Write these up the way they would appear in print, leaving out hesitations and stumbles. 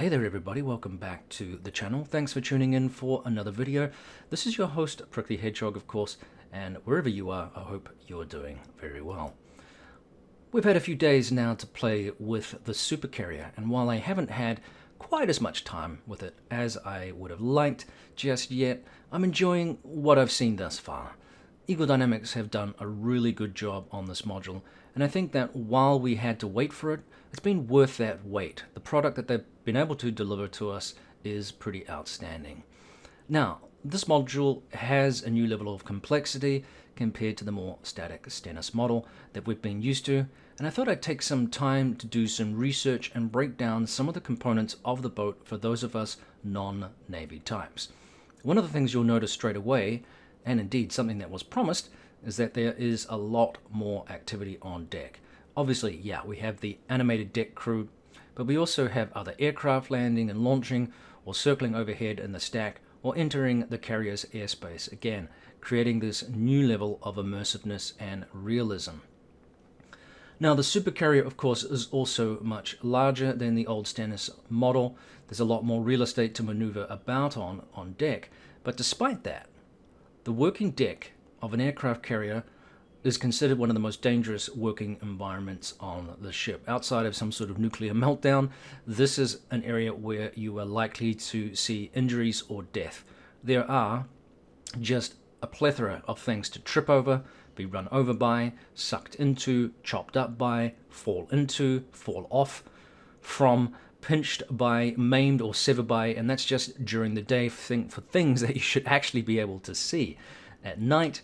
Hey there everybody, welcome back to the channel. Thanks for tuning in for another video. This is your host, Prickly Hedgehog, of course, and wherever you are, I hope you're doing very well. We've had a few days now to play with the SuperCarrier, and while I haven't had quite as much time with it as I would have liked just yet, I'm enjoying what I've seen thus far. Eagle Dynamics have done a really good job on this module, and I think that while we had to wait for it, it's been worth that wait. The product that they've been able to deliver to us is pretty outstanding. Now, this module has a new level of complexity compared to the more static Stennis model that we've been used to, and I thought I'd take some time to do some research and break down some of the components of the boat for those of us non-Navy types. One of the things you'll notice straight away, and indeed something that was promised, is that there is a lot more activity on deck. Obviously, yeah, we have the animated deck crew, but we also have other aircraft landing and launching, or circling overhead in the stack, or entering the carrier's airspace, again, creating this new level of immersiveness and realism. Now, the SuperCarrier, of course, is also much larger than the old Stennis model. There's a lot more real estate to maneuver about on deck, but despite that, the working deck of an aircraft carrier is considered one of the most dangerous working environments on the ship. Outside of some sort of nuclear meltdown, this is an area where you are likely to see injuries or death. There are just a plethora of things to trip over, be run over by, sucked into, chopped up by, fall into, fall off from, pinched by, maimed or severed by, and that's just during the day for things that you should actually be able to see. At night,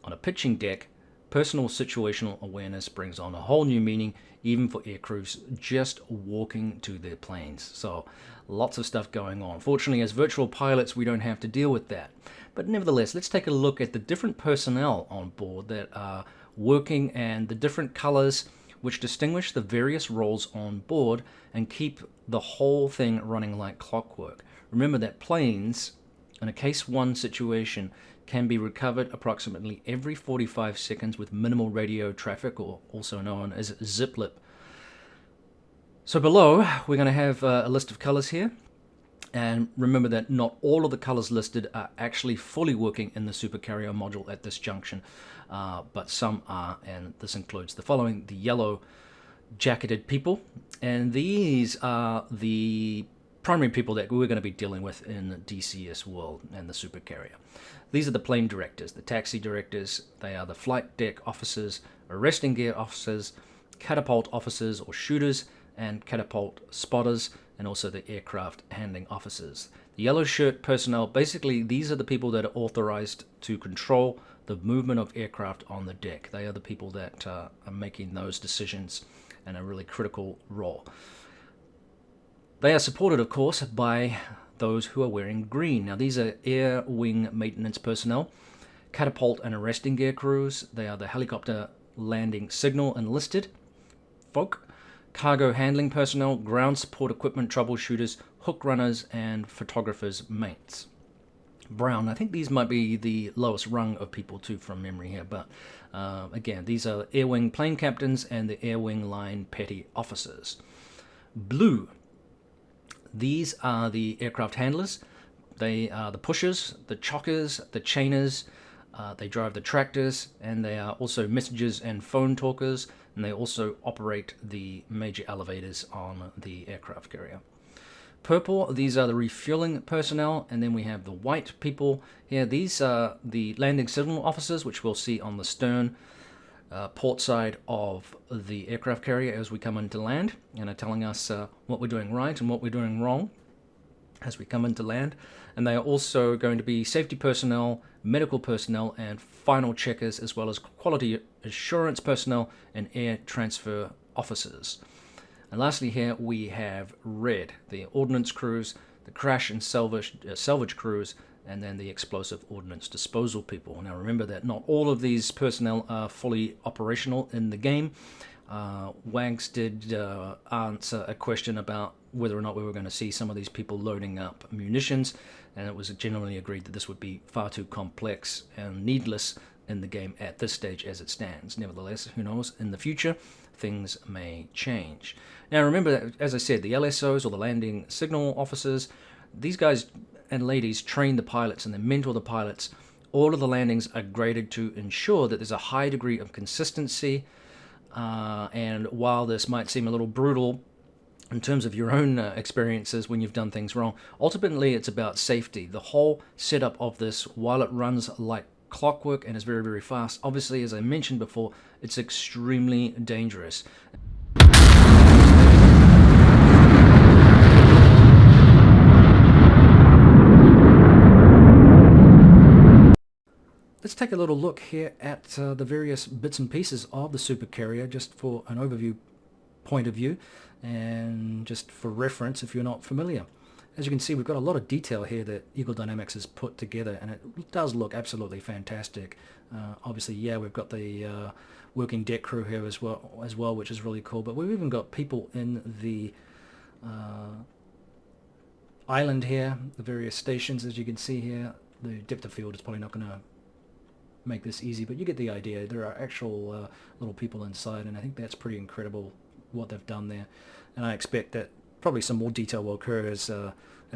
on a pitching deck, personal situational awareness brings on a whole new meaning, even for aircrews just walking to their planes. So lots of stuff going on. Fortunately, as virtual pilots, we don't have to deal with that. But nevertheless, let's take a look at the different personnel on board that are working and the different colors which distinguish the various roles on board and keep the whole thing running like clockwork. Remember that planes, in a case 1 situation, can be recovered approximately every 45 seconds with minimal radio traffic, or also known as zip lip. So below, we're going to have a list of colors here. And remember that not all of the colors listed are actually fully working in the SuperCarrier module at this junction, but some are, and this includes the following: the yellow jacketed people, and these are the primary people that we're going to be dealing with in the DCS world and the SuperCarrier. These are the plane directors, the taxi directors. They are the flight deck officers, arresting gear officers, catapult officers or shooters, and catapult spotters, and also the aircraft handling officers. The yellow shirt personnel, basically these are the people that are authorized to control the movement of aircraft on the deck. They are the people that are making those decisions and a really critical role. They are supported, of course, by those who are wearing green. Now, these are air wing maintenance personnel, catapult and arresting gear crews. They are the helicopter landing signal enlisted folk, cargo handling personnel, ground support equipment troubleshooters, hook runners, and photographers mates. Brown, I think these might be the lowest rung of people too from memory here, but again, these are air wing plane captains and the air wing line petty officers. Blue, these are the aircraft handlers. They are the pushers, the chockers, the chainers. They drive the tractors, and they are also messengers and phone talkers, and they also operate the major elevators on the aircraft carrier. Purple, these are the refueling personnel, and then we have the white people here. These are the landing signal officers, which we'll see on the stern port side of the aircraft carrier as we come into land, and are telling us what we're doing right and what we're doing wrong as we come into land. And they are also going to be safety personnel, medical personnel, and final checkers, as well as quality assurance personnel and air transfer officers. And lastly here we have red, the ordnance crews, the crash and salvage crews, and then the explosive ordnance disposal people. Now remember that not all of these personnel are fully operational in the game. Wags did answer a question about whether or not we were going to see some of these people loading up munitions, and it was generally agreed that this would be far too complex and needless in the game at this stage as it stands. Nevertheless, who knows, in the future things may change. Now remember, as I said, the LSOs, or the landing signal officers, these guys and ladies train the pilots and they mentor the pilots. All of the landings are graded to ensure that there's a high degree of consistency, and while this might seem a little brutal in terms of your own experiences when you've done things wrong, ultimately it's about safety. The whole setup of this, while it runs like clockwork and is very, very fast, obviously, as I mentioned before, it's extremely dangerous. Let's take a little look here at the various bits and pieces of the SuperCarrier, just for an overview point of view and just for reference if you're not familiar. As you can see, we've got a lot of detail here that Eagle Dynamics has put together, and it does look absolutely fantastic. Obviously, yeah, we've got the working deck crew here as well, which is really cool, but we've even got people in the island here, the various stations. As you can see here, the depth of field is probably not going to make this easy, but you get the idea. There are actual little people inside, and I think that's pretty incredible what they've done there, and I expect that probably some more detail will occur as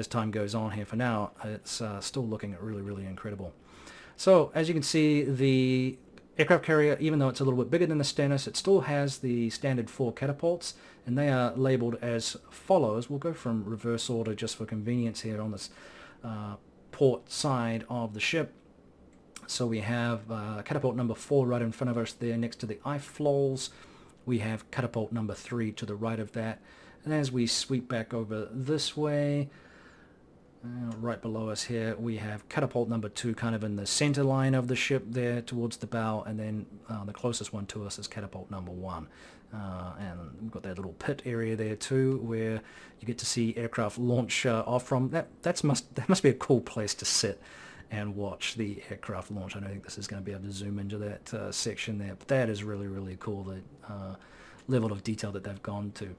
time goes on here. For now, it's still looking really, really incredible. So as you can see, the aircraft carrier, even though it's a little bit bigger than the Stennis, it still has the standard 4 catapults, and they are labeled as follows. We'll go from reverse order just for convenience here on this port side of the ship. So we have catapult number 4 right in front of us there next to the iflols. We have catapult number 3 to the right of that. And as we sweep back over this way, right below us here, we have catapult number 2 kind of in the center line of the ship there towards the bow, and then the closest one to us is catapult number 1. And we've got that little pit area there too, where you get to see aircraft launch off from. That must be a cool place to sit and watch the aircraft launch. I don't think this is going to be able to zoom into that section there, but that is really, really cool, the level of detail that they've gone to.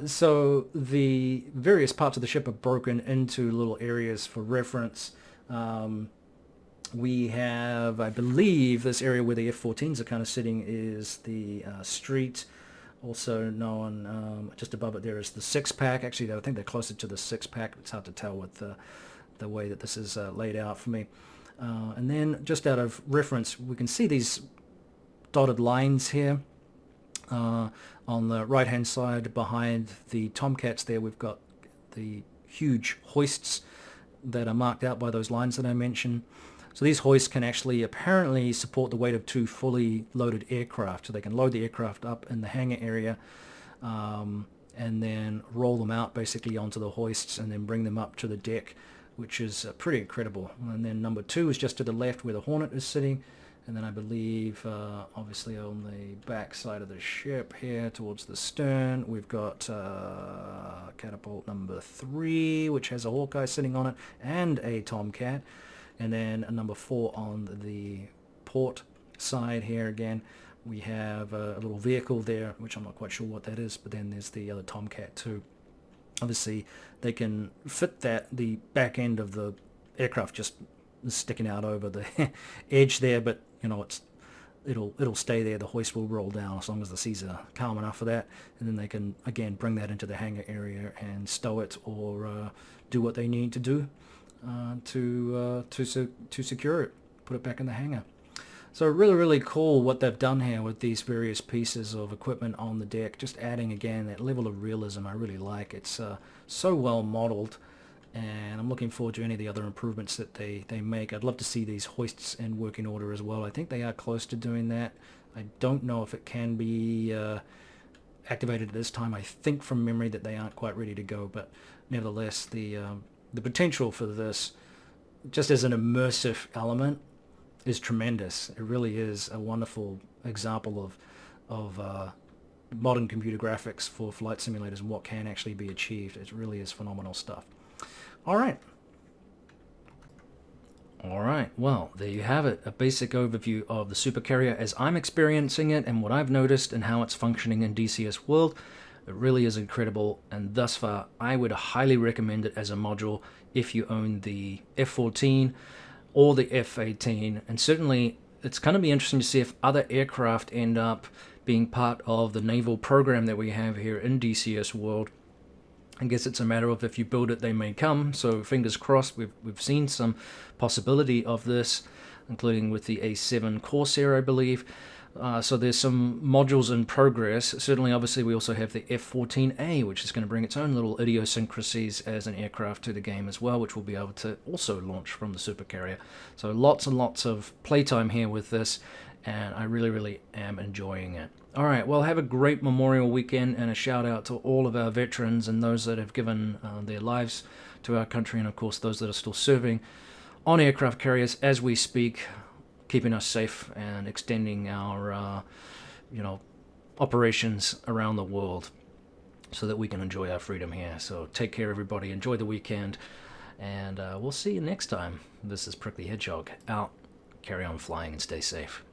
So the various parts of the ship are broken into little areas for reference. We have, I believe, this area where the F-14s are kind of sitting is the street, also known just above it there is the 6-pack. Actually, I think they're closer to the 6-pack. It's hard to tell with the way that this is laid out for me. And then just out of reference, we can see these dotted lines here. On the right hand side behind the Tomcats there, we've got the huge hoists that are marked out by those lines that I mentioned. So these hoists can actually apparently support the weight of 2 fully loaded aircraft. So they can load the aircraft up in the hangar area and then roll them out basically onto the hoists and then bring them up to the deck, which is pretty incredible. And then number 2 is just to the left where the Hornet is sitting. And then I believe, obviously on the back side of the ship here towards the stern, we've got catapult number 3, which has a Hawkeye sitting on it, and a Tomcat. And then a number 4 on the port side here again. We have a little vehicle there, which I'm not quite sure what that is, but then there's the other Tomcat too. Obviously, they can fit the back end of the aircraft just sticking out over the edge there, but you know, it'll stay there. The hoist will roll down as long as the seas are calm enough for that, and then they can again bring that into the hangar area and stow it or do what they need to do to secure it, put it back in the hangar. So really, really cool what they've done here with these various pieces of equipment on the deck, just adding again that level of realism I really like. It's so well modeled, and I'm looking forward to any of the other improvements that they make. I'd love to see these hoists in working order as well. I think they are close to doing that. I don't know if it can be activated at this time. I think from memory that they aren't quite ready to go, but nevertheless, the potential for this, just as an immersive element, is tremendous. It really is a wonderful example of modern computer graphics for flight simulators and what can actually be achieved. It really is phenomenal stuff. All right, well, there you have it, a basic overview of the SuperCarrier as I'm experiencing it and what I've noticed and how it's functioning in DCS world. It really is incredible, and thus far I would highly recommend it as a module if you own the F-14 or the F-18, and certainly it's going to be interesting to see if other aircraft end up being part of the Naval program that we have here in DCS World. I guess it's a matter of if you build it, they may come. So fingers crossed. We've seen some possibility of this, including with the A7 Corsair, I believe. So there's some modules in progress. Certainly, obviously, we also have the F-14A, which is going to bring its own little idiosyncrasies as an aircraft to the game as well, which we'll be able to also launch from the SuperCarrier. So lots and lots of playtime here with this, and I really, really am enjoying it. All right, well, have a great Memorial Weekend, and a shout out to all of our veterans and those that have given their lives to our country, and of course those that are still serving on aircraft carriers as we speak, keeping us safe and extending our operations around the world so that we can enjoy our freedom here. So take care, everybody. Enjoy the weekend, and we'll see you next time. This is Prickly Hedgehog out. Carry on flying and stay safe.